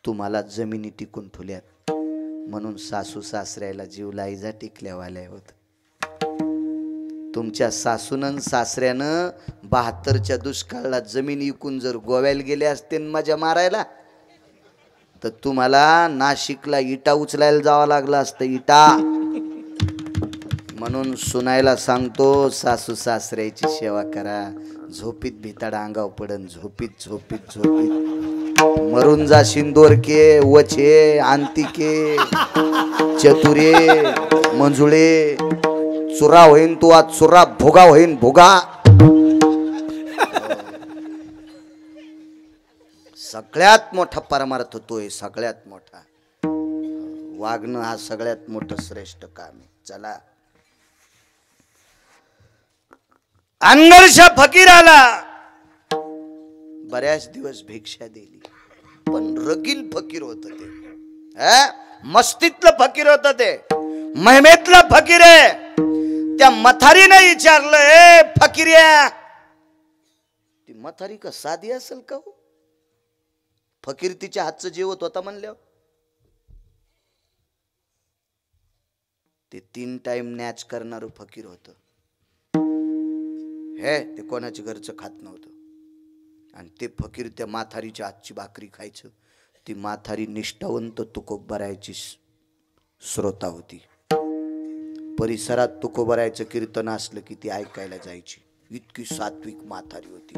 तुम्हाला जमिनी टिकून ठेवल्यात. म्हणून सासू सासऱ्याला जीव लाईजा टिकल्यावाल्या होत. तुमच्या सासून सासऱ्यानं 72च्या दुष्काळाला जमीन विकून जर गोव्याला गेले असते मजा मारायला, तर तुम्हाला नाशिकला इटा उचलायला जावं लागलं असतं, इटा. म्हणून सुनायला सांगतो, सासू सासऱ्याची सेवा करा. झोपीत भिताडा अंगाव पडन, झोपीत झोपीत झोपीत मरून जाशीन. दोरके, वचे, अंतिके, चतुरे, मंजुळे, चुरा होईन तू आज चुरा, भोगा होईन भोगा. सगळ्यात मोठा परमार्थ तो आहे, सगळ्यात मोठा. वागणं हा सगळ्यात मोठं श्रेष्ठ काम आहे. चला, अंगरशा फकीराला बऱ्याच दिवस भिक्षा दिली, पण रगील फकीर होत ते. मस्तीतलं फकीर होत ते, महिमेतलं फकीर आहे. त्या मथारीने विचारलं, ए फकीर्या, ती मथारी का साधी असेल का हो? फकीर तिच्या हातचं जेवत होता म्हणल्यावर. ते 3 टाइम नॅच करणार फकीर होत. हे ते कोणाच्या घरचं खात नव्हतं. आणि ते फकीर त्या माथारीच्या हातची भाकरी खायचं. ती माथारी निष्ठावंत तुकोबारायची श्रोता होती. परिसरात तुकोबारायचं कीर्तन असलं की ती ऐकायला जायची. इतकी सात्विक माथारी होती.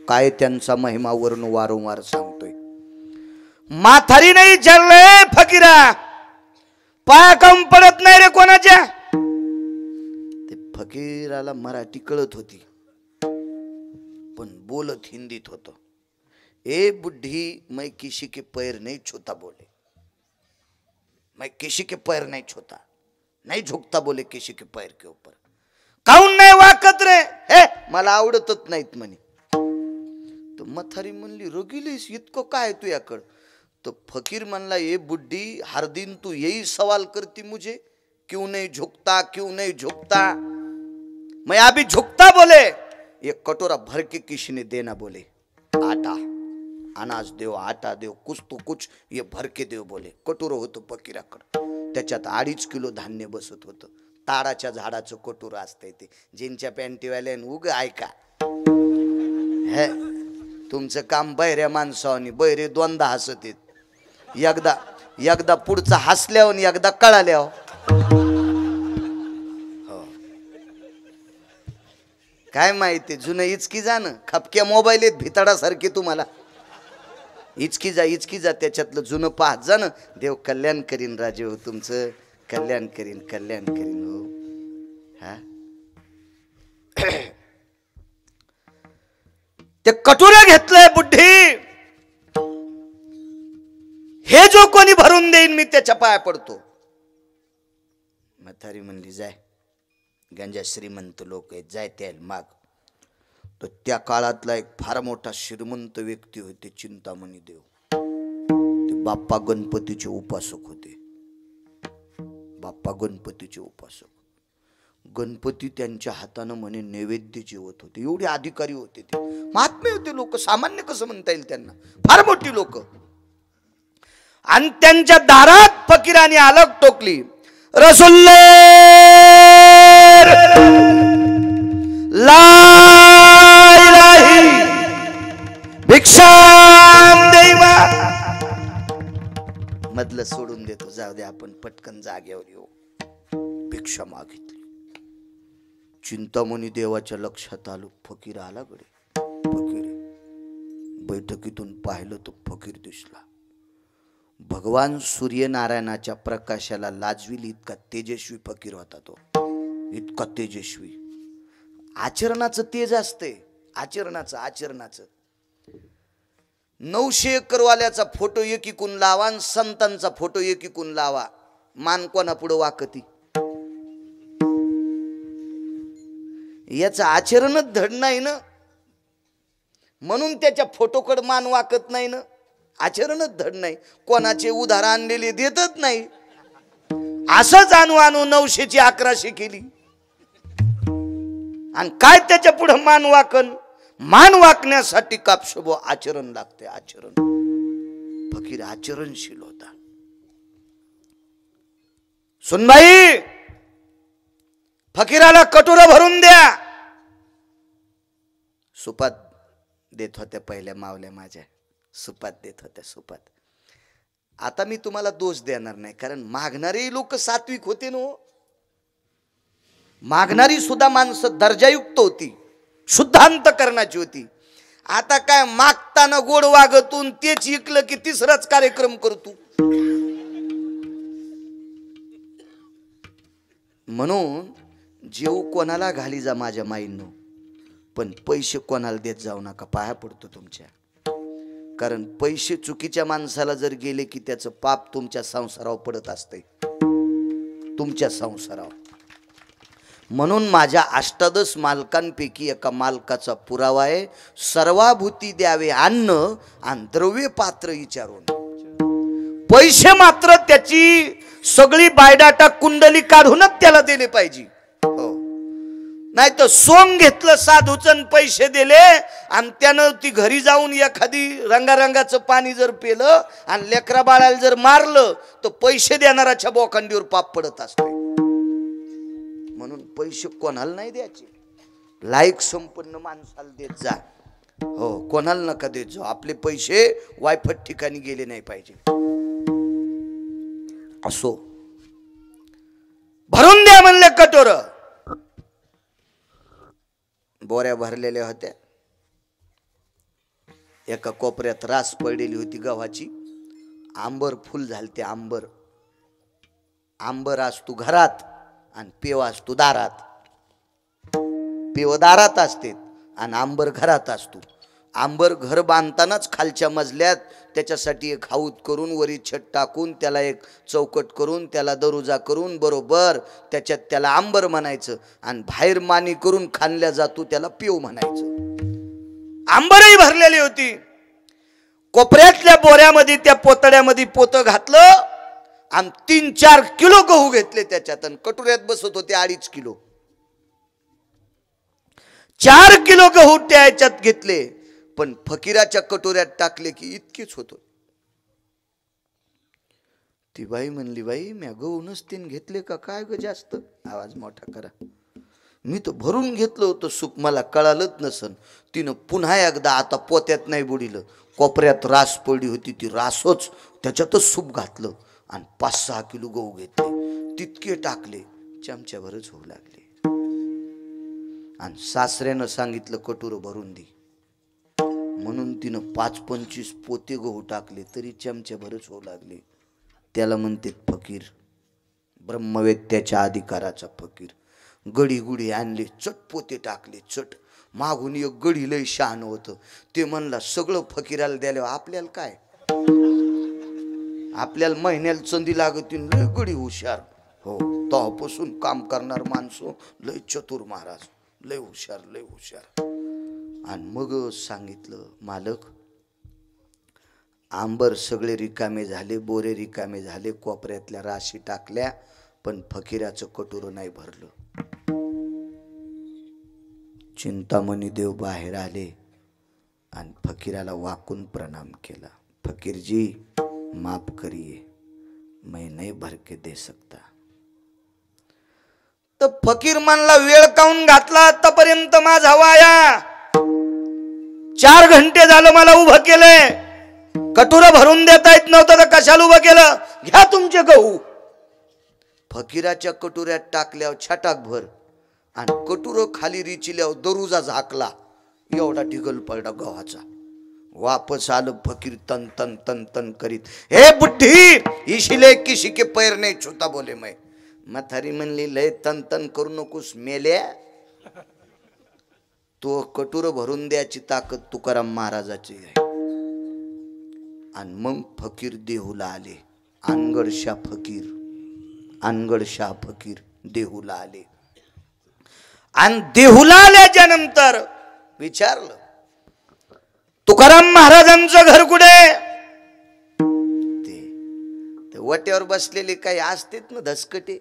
काय त्यांचा महिमा वरून वारंवार सांगतोय. माथारीने विचारलंय, फकीरा पाया कम पडत नाही रे कोणाच्या? ते फकीराला मराठी कळत होती, पण बोलत हिंदीत होतो. ए बुढ़ी, मैं किसी के पैर नहीं छूता बोले, मैं किसी के पैर नहीं छूता, नहीं झुकता बोले किसी के पैर के ऊपर. काऊन नाही वाकत रे? हे मला आवडतच नाहीत म्हणे. तर म्हातारी म्हणली रगिलीस इतकं काय तुझ्याकडं? तो फकीर म्हणला ये बुड्ढी, हर दिन तू यही सवाल करती मुझे, क्यों नहीं झुकता, क्यों नहीं झुकता? मैं अभी झुकता बोले, एक कटोरा भर के किसी ने देना बोले, आटा अनाज देव, आटा देव, कुछ तो कुछ ये भर के देव बोले. कटोरं होतं फकीराकडं, त्याच्यात 2.5 किलो धान्य बसत होतं. ताडाच्या झाडाचं कटोरं असतंय ते. जिनच्या पॅन्टीवाल्यान उग ऐका, हे तुमचं काम बहिऱ्या माणसावानी, बहिरे दोनदा हसत येत, एकदा पुढचा हसल्यावर एकदा कळाल्यावर. काय माहिती जुनं इचकी जाणं, खपक्या मोबाईल आहेत भिताडासारखे तुम्हाला. इचकी जा त्याच्यातलं जुनं पाहत जाणं. देव कल्याण करीन राजे हो, तुमचं कल्याण करीन हो. हा ते कटोऱ्या घेतलंय बुड्ढी, हे जो कोणी भरून देईन मी त्याच्या पाया पडतो. म्हातारी म्हणली जाय, गंजा श्रीमंत लोक आहेत, जाय त्याला माग. तर त्या काळातला एक फार मोठा श्रीमंत व्यक्ती होते चिंतामणी देव. ते बाप्पा गणपतीचे उपासक होते. बाप्पा गणपतीचे उपासक. गणपती त्यांच्या हातानं म्हणे नैवेद्य जेवत होते. एवढे अधिकारी होते ते, महात्मे होते लोक, सामान्य कसं म्हणता येईल त्यांना, फार मोठी लोक. आणि त्यांच्या दारात फकीराने अलग टोकली, रसुल्ले ला इलाही भिक्षा देवा. मधलं सोडून देतो, जाऊ दे आपण पटकन जागेवर येऊ. भिक्षा मागितली. चिंतामणी देवाच्या लक्षात आलं, फकीर आला गडे. फकीर बैठकीतून पाहिलं तर फकीर दिसला. भगवान सूर्यनारायणाच्या प्रकाशाला लाजविल इतका तेजस्वी फकीर होता तो, इतका तेजस्वी. आचरणाचं तेज असते, आचरणाचं. 900 एकरवाल्याचा फोटो एकीकून लावा आणि संतांचा फोटो एकीकून लावा, मान कोणा पुढे वाकती? याचं आचरणच धड नाही ना, म्हणून त्याच्या फोटोकडे मान वाकत नाही ना. आचरणच धड नाही, कोणाचे उधार आणलेले देतच नाही. असंच आणू 900ची 1100 केली. आणि काय त्याच्या पुढे मान वाकन? मान वाकण्यासाठी कापशबो आचरण लागते, आचरण. फकीर आचरणशील होता. सुनबाई, फकीराला कटोरा भरून द्या. सुपात देत होत्या पहिल्या मावल्या माझ्या, सुपात देत होत्या, सुपात. आता मी तुम्हाला दोष देणार नाही, कारण मागणारे लोक सात्विक होते नो. मागणारी सुद्धा माणसं दर्जायुक्त होती, शुद्ध अंतकरणाची होती. आता काय मागताना गोड वागतून तेच ऐकलं की तिसराच कार्यक्रम करतो. म्हणून जेव कोणाला घाली जा माझ्या माईंनो, पण पैसे कोणाला देत जाऊ नका, पाया पडतो तुमच्या. कारण पैसे चुकीच्या माणसाला जर गेले की त्याचं पाप तुमच्या संसारावर पडत असते, तुमच्या संसारावर. म्हणून माझ्या 18 मालकांपैकी एका मालकाचा पुरावा आहे, सर्वाभूती द्यावे अन्न आणि द्रव्य पात्र विचारून. पैसे मात्र त्याची सगळी बायोडाटा कुंडली काढूनच त्याला दिले पाहिजे. हो, नाही तर सोंग घेतलं साधूचं, पैसे दिले आणि त्यानं ती घरी जाऊन एखादी रंगारंगाचं पाणी जर पेलं आणि लेकरा बाळाला जर मारलं तर पैसे देणाराच्या बोकांडीवर पाप पडत असते. म्हणून पैसे कोणाला नाही द्यायचे, लायक संपन्न माणसाला देत जा. हो, कोणाला नका देत जाऊ. आपले पैसे वायफट ठिकाणी गेले नाही पाहिजे. असो, भरून द्या म्हणले कटोर. बोऱ्या भरलेल्या होत्या. एका कोपऱ्यात रास पडलेली होती गव्हाची. आंबर फुल झालते. आंबर असतो घरात आणि पेव असतो दारात. पेव दारात असते आणि आंबर घरात असतो. आंबर घर बांधतानाच खालच्या मजल्यात त्याच्यासाठी एक हाऊत करून वरी छत टाकून त्याला एक चौकट करून त्याला दरुजा करून बरोबर त्याच्यात त्याला आंबर म्हणायचं आणि बाहेर मानी करून खाणल्या जातो त्याला पेव म्हणायचं. आंबरही भरलेली होती. कोपऱ्यातल्या बोऱ्यामध्ये त्या पोतड्यामध्ये पोतं घातलं आणि 3-4 किलो गहू घेतले त्याच्यात. कटोऱ्यात बसत होते 2.5 किलो. 4 किलो गहू त्या याच्यात घेतले, पण फकीराच्या कटोऱ्यात टाकले की इतकेच होत. ती बाई म्हणली, बाई म्या गहू नसतीन घेतले का काय ग जास्त? आवाज मोठा करा. मी तर भरून घेतलं होतं सूप, मला कळालंच नसन. तिनं पुन्हा एकदा, आता पोत्यात नाही बुडिलं, कोपऱ्यात रास पडली होती, ती रासच त्याच्यातच सूप घातलं आणि 5-6 किलो गहू घेतले, तितके टाकले, चमच्याभरच होऊ लागले. आणि सासऱ्यानं सांगितलं कटोरं भरून दे, म्हणून तिनं 5-25 पोते गहू टाकले, तरी चमच्याभरच होऊ लागले. त्याला म्हणतात फकीर, ब्रह्मवेत्याच्या अधिकाराचा फकीर. गडी गुडी आणले, चट पोते टाकले, चट. मागून एक गडी लय शहाण होतं, ते म्हणला सगळं फकीराला द्यायला आपल्याला काय, आपल्याला महिन्याला चंदी लागतील, लय गडी हुशार. हो, तेव्हापासून काम करणार माणसं लय चतुर महाराज, लय हुशार, लय हुशार. आणि मग सांगितलं, मालक आंबर सगळे रिकामे झाले, बोरे रिकामे झाले, कोपऱ्यातल्या राशी टाकल्या, पण फकीराचं कटोरं नाही भरलं. चिंतामणी देव बाहेर आले आणि फकीराला वाकून प्रणाम केला. फकीरजी माफ करिए, मैं नहीं भर के दे सकता. तर फकीर म्हणला, वेळ काऊन घातला आतापर्यंत माझा वाया? 4 घंटे झालं मला उभं केलंय, कटोरं भरून देता येत नव्हतं तर कशाला उभं केलं? घ्या तुमचे गहू. फकीराच्या कटोऱ्यात टाकल्यावर छटाक भर आणि कटोरं खाली रिचिल्यावर दरुजा झाकला, एवढा ढिगल पडला गव्हाचा. वापस आलं फकीर तन तन तन तन करीत, हे बुड्ढी, इशिले किसी के पैर नहीं छूता बोले मैं. म्हातारी म्हणली, लय तन तन करू नकोस मेल्या, तो कटोरं भरून द्यायची ताकद तुकाराम महाराजाची आहे. आणि मग फकीर देहूला आले, अनगडशाह फकीर, अनगडशाह फकीर देहूला आले. आणि देहूला आल्याच्या नंतर विचारलं, तुकाराम महाराजांचं घर कुठे? ते वट्यावर बसलेले काही असतेत ना धसकटे,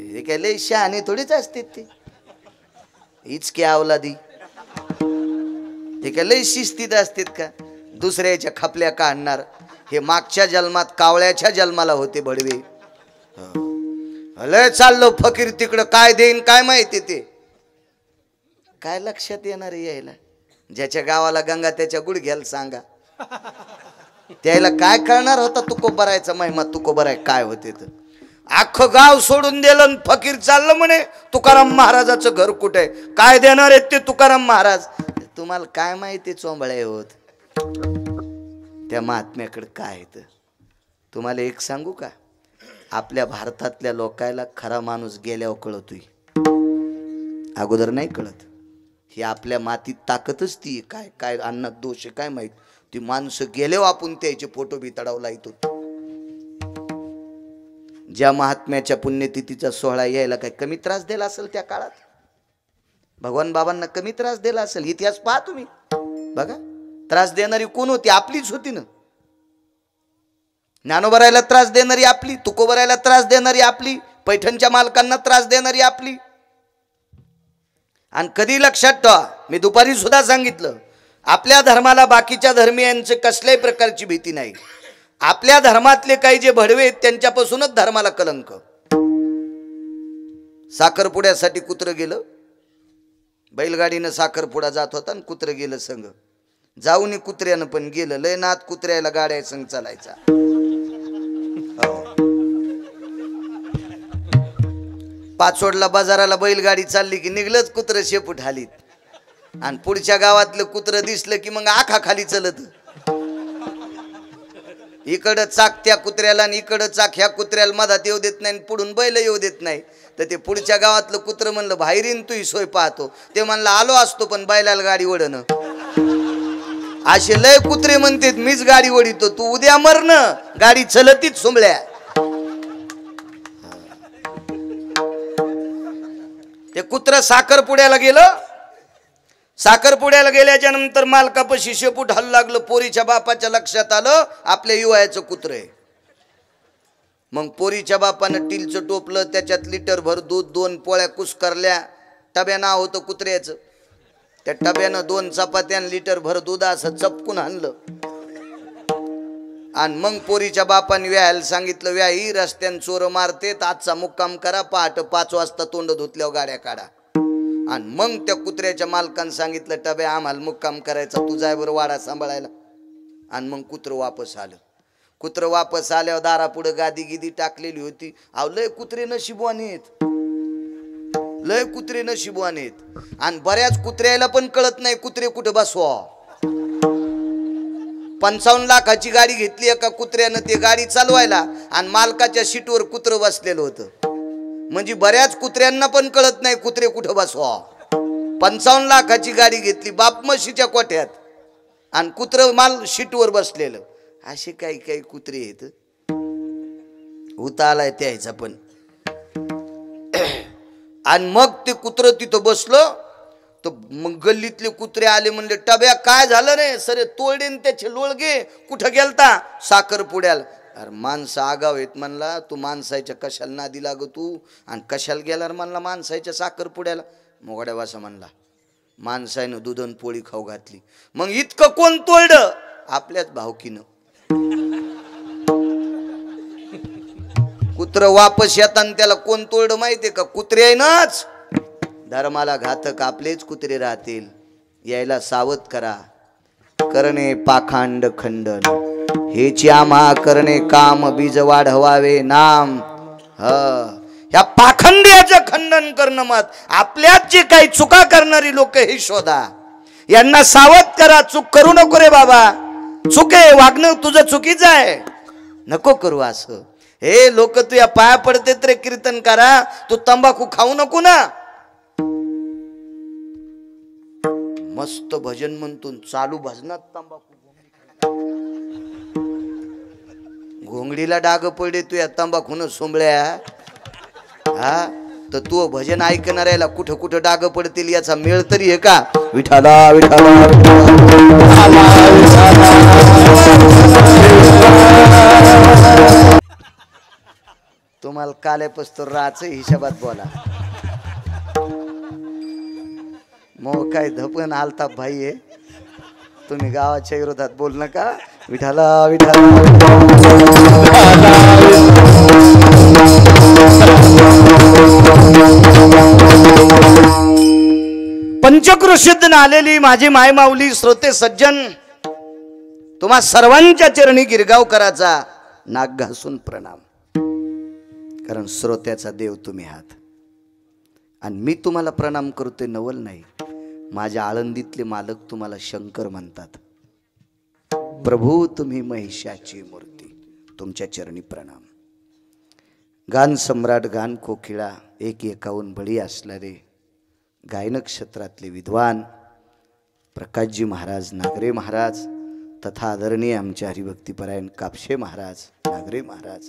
हे काय लय शहाणे थोडीच असते, ते इचके अवलादी, ते काय लय शिस्तीत असतात का? दुसऱ्याच्या खपल्या काढणार. हे मागच्या जन्मात कावळ्याच्या जन्माला होते भडवे. लय चाललो फकीर तिकडं, काय देईन काय माहिती, ते काय लक्षात येणार यायला? ज्याच्या गावाला गंगा त्याच्या गुडघ्याला सांगा, त्याला काय कळणार होता तुकोबरायचा महिमा, तुकोबराय काय होते. तर अख्खं गाव सोडून दिलं, फकीर चाललं म्हणे तुकाराम महाराजाचं घर कुठे, काय देणार आहेत ते तुकाराम महाराज. तुम्हाला काय माहिती चोंबळे होत त्या महात्म्याकडे काय आहे? तर तुम्हाला एक सांगू का, आपल्या भारतातल्या लोकायला खरा माणूस गेल्यावर कळतोय, अगोदर नाही कळत. ही आपल्या मातीत ताकदच ती काय काय अन्नात दोष काय माहित. ती माणसं गेल्यावर आपण त्याचे फोटो बितडावला येतो. ज्या महात्म्याच्या पुण्यतिथीचा सोहळा यायला काय कमी त्रास दिला असेल त्या काळात? भगवान बाबांना कमी त्रास दिला असेल? इतिहास पहा तुम्ही, बघा त्रास देणारी कोण होती? आपलीच होती ना. ज्ञानोबरायला त्रास देणारी आपली, तुकोबरायला त्रास देणारी आपली, पैठणच्या मालकांना त्रास देणारी आपली. आणि कधी लक्षात ठेवा, मी दुपारी सुद्धा सांगितलं, आपल्या धर्माला बाकीच्या धर्मियांचे कसल्याही प्रकारची भीती नाही. आपल्या धर्मातले काही जे भडवे आहेत त्यांच्यापासूनच धर्माला कलंक. साखरपुड्यासाठी कुत्रं गेलं, बैलगाडीनं साखरपुडा जात होता आणि कुत्रं गेलं संग. जाऊन कुत्र्यानं पण गेलं, लय नात कुत्र्याला गाड्या संग चालायचा. पाचोडला बाजाराला बैलगाडी चालली की निघलंच कुत्रं शेपूट हालीत, आणि पुढच्या गावातलं कुत्रं दिसलं की मग आखा खाली चलत. इकडं चाक त्या कुत्र्याला आणि इकडं चाक ह्या कुत्र्याला मधात येऊ देत नाही, पुढून बैल येऊ देत नाही. तर ते पुढच्या गावातलं कुत्रं म्हणलं, बाहेरीन तू सोय पाहतो. ते म्हणलं, आलो असतो पण बैलाला गाडी वडणं. असे लय कुत्रे म्हणतात, मीच गाडी वडितो, तू उद्या मरण, गाडी चलतीच सुंबळ्या. ते कुत्र साखरपुड्याला गेलं, साखरपुड्याला गेल्याच्या नंतर मालकापाशी शेपूट हल्लं लागलं. पोरीच्या बापाच्या लक्षात आलं आपल्या युवायाचं कुत्र आहे. मग पोरीच्या बापानं टीलचं टोपलं, त्याच्यात लिटरभर दूध, 2 पोळ्या कुस्करल्या. टब्या नाव होतं कुत्र्याचं. त्या टब्यानं 2 चपात्या लिटरभर दूध असं चपकून आणलं. आणि मग पोरीच्या बापाने व्यायला सांगितलं, व्याही रस्त्यान चोर मारतेत, आजचा मुक्काम करा, पहाट 5 वाजता तोंड धुतल्यावर गाड्या काढा. आणि मग त्या कुत्र्याच्या मालकानं सांगितलं, टब्या आम्हाला मुक्काम करायचा, तू जाय बरं वाडा सांभाळायला. आणि मग कुत्र वापस आलं. कुत्र वापस आल्यावर दारापुढं गादी गिदी टाकलेली होती. अहो लय कुत्रे नशिबवान आहेत, लय कुत्रे नशिबवान आहेत. आणि बऱ्याच कुत्र्याला पण कळत नाही कुत्रे कुठे बसवा. 55 लाखाची गाडी घेतली एका कुत्र्यानं ते गाडी चालवायला, आणि मालकाच्या सीटवर कुत्र बसलेलं होतं. म्हणजे बऱ्याच कुत्र्यांना पण कळत नाही कुत्रे कुठं बसवा. 55 लाखाची गाडी घेतली बाप म्हशीच्या कोठ्यात, आणि कुत्र माल सीटवर बसलेलं. असे काही काही कुत्रे आहेत. होता आलाय त्याचा पण. आणि मग ते कुत्र तिथं बसलं. तर मग गल्लीतले कुत्रे आले, म्हणले, टब्या काय झालं रे? सरे तोडेन त्याचे लोळगे. कुठं गेलता? साखरपुड्याला. अरे माणसं आगाव आहेत म्हणला, तू माणसाच्या कशाला नादी लाग तू, आणि कशाला गेला म्हणला माणसाच्या साखरपुड्याला. मोगड्या वासा म्हणला, माणसानं दुधन पोळी खाऊ घातली. मग इतकं कोण तोडलं? आपल्याच भावकीनं. कुत्र वापस येताना त्याला कोण तोडलं माहितीये का? कुत्रे आहे नाच. धर्माला घातक आपलेच कुत्रे राहतील. यायला सावध करा. करणे पाखांड खंडन, हेची आम्हा करणे काम, बीज वाढवावे नाम. ह्या पाखंड्याचं खंडन करणं मत. आपल्यात जे काही चुका करणारी लोक हे शोधा, यांना सावध करा. चूक करू नको रे बाबा, चुक आहे, वागणं तुझं चुकीचं आहे, नको करू असं. हे लोक तुझ्या पाया पडतेत रे कीर्तन करा, तू तंबाखू खाऊ नको ना. मस्त भजन म्हणतो, चालू भजनात तंबाखू. घोंगडीला डाग पडे तुया तंबाखून सोंबळ्या. हा तर तू भजन ऐकणाऱ्याला कुठं कुठं डाग पडतील याचा मेळ तरी आहे का? विठाला विठाला तुम्हाला काल्यापस्तूर राच हिशोबात बोला. मग काय धपन आलता भाई आहे. तुम्ही गावाच्या विरोधात बोल नका. विठाला विठाला पंचक्रोशीतून आलेली माझी मायमाऊली श्रोते सज्जन, तुम्हा सर्वांच्या चरणी गिरगाव करायचा, नाक घासून प्रणाम. कारण श्रोत्याचा देव तुम्ही आहात. आणि मी तुम्हाला प्रणाम करतोय नवल नाही. माझ्या आळंदीतले मालक तुम्हाला शंकर म्हणतात. प्रभू तुम्ही महिषाची मूर्ती, तुमच्या चरणी प्रणाम. गान सम्राट, गान कोकिळा, 151 बळी असणारे गायन क्षेत्रातले विद्वान प्रकाशजी महाराज नागरे महाराज, तथा आदरणीय आमचे हरिभक्तीपरायण कापशे महाराज नागरे महाराज,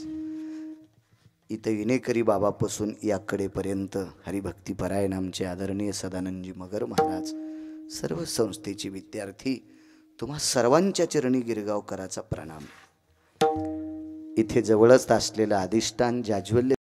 इथं विनेकरी बाबापासून याकडेपर्यंत हरिभक्तीपरायण आमचे आदरणीय सदानंदजी मगर महाराज, सर्व संस्थेचे विद्यार्थी, तुम्हा सर्वांच्या चरणी गिरगाव कराचा प्रणाम. इथे जवळच असलेलं अधिष्ठान जाज्वल्य